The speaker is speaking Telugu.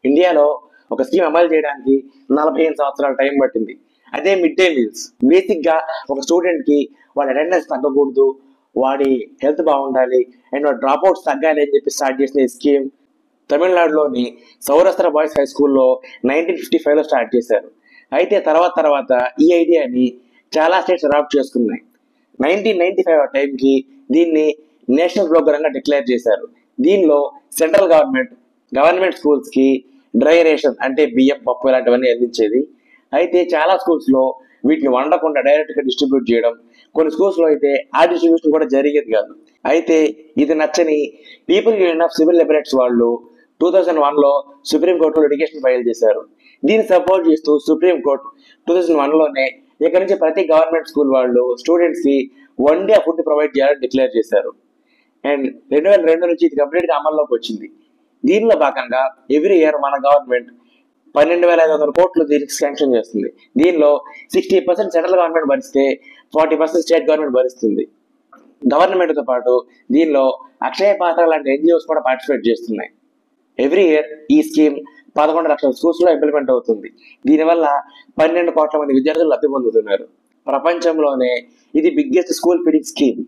ఇండియాలో ఒక స్కీమ్ అమలు చేయడానికి 45 సంవత్సరాల టైం పట్టింది. అదే మిడ్ డే మీల్స్. బేసిక్గా ఒక స్టూడెంట్కి వాడి అటెండెన్స్ తగ్గకూడదు, వాడి హెల్త్ బాగుండాలి అండ్ వాడి డ్రాప్ అవుట్స్ తగ్గాలి అని చెప్పి స్టార్ట్ చేసిన ఈ స్కీమ్ తమిళనాడులోని సౌరాష్ట్ర బాయ్స్ హై స్కూల్లో 1955లో స్టార్ట్ చేశారు. అయితే తర్వాత ఈ ఐడియాని చాలా స్టేట్స్ అడాప్ట్ చేసుకున్నాయి. 1995 ఆ టైంకి దీన్ని నేషనల్ ప్రోగ్రామ్గా డిక్లేర్ చేశారు. దీనిలో సెంట్రల్ గవర్నమెంట్ స్కూల్స్కి డ్రై రేషన్ అంటే బియ్యం, పప్పు ఇలాంటివన్నీ అందించేది. అయితే చాలా స్కూల్స్లో వీటిని వండకుండా డైరెక్ట్గా డిస్ట్రిబ్యూట్ చేయడం, కొన్ని స్కూల్స్లో అయితే ఆ డిస్ట్రిబ్యూషన్ కూడా జరిగేది కాదు. అయితే ఇది నచ్చని people union of civil liberates వాళ్ళు 2001లో సుప్రీంకోర్టులో లిటిగేషన్ ఫైల్ చేశారు. దీన్ని సపోర్ట్ చేస్తూ సుప్రీంకోర్టు 2001లోనే ఇక్కడ నుంచి ప్రతి గవర్నమెంట్ స్కూల్ వాళ్ళు స్టూడెంట్స్కి 1 డే ఫుడ్ ప్రొవైడ్ చేయాలని డిక్లేర్ చేశారు. అండ్ 2002 నుంచి ఇది కంప్లీట్గా అమల్లోకి వచ్చింది. దీనిలో భాగంగా ఎవ్రీ ఇయర్ మన గవర్నమెంట్ 12,500 కోట్లు దీనికి శాంక్షన్ చేస్తుంది. దీనిలో 60% సెంట్రల్ గవర్నమెంట్ భరిస్తే 40% స్టేట్ గవర్నమెంట్ భరిస్తుంది. గవర్నమెంట్తో పాటు దీనిలో అక్షయ పాత్ర లాంటి ఎన్జిఓస్ కూడా పార్టిసిపేట్ చేస్తున్నాయి. ఎవ్రీ ఇయర్ ఈ స్కీమ్ 11 లక్షల స్కూల్స్లో ఇంప్లిమెంట్ అవుతుంది. దీనివల్ల 12 కోట్ల మంది విద్యార్థులు లబ్ధి పొందుతున్నారు. ప్రపంచంలోనే ఇది బిగ్గెస్ట్ స్కూల్ ఫీడింగ్ స్కీమ్.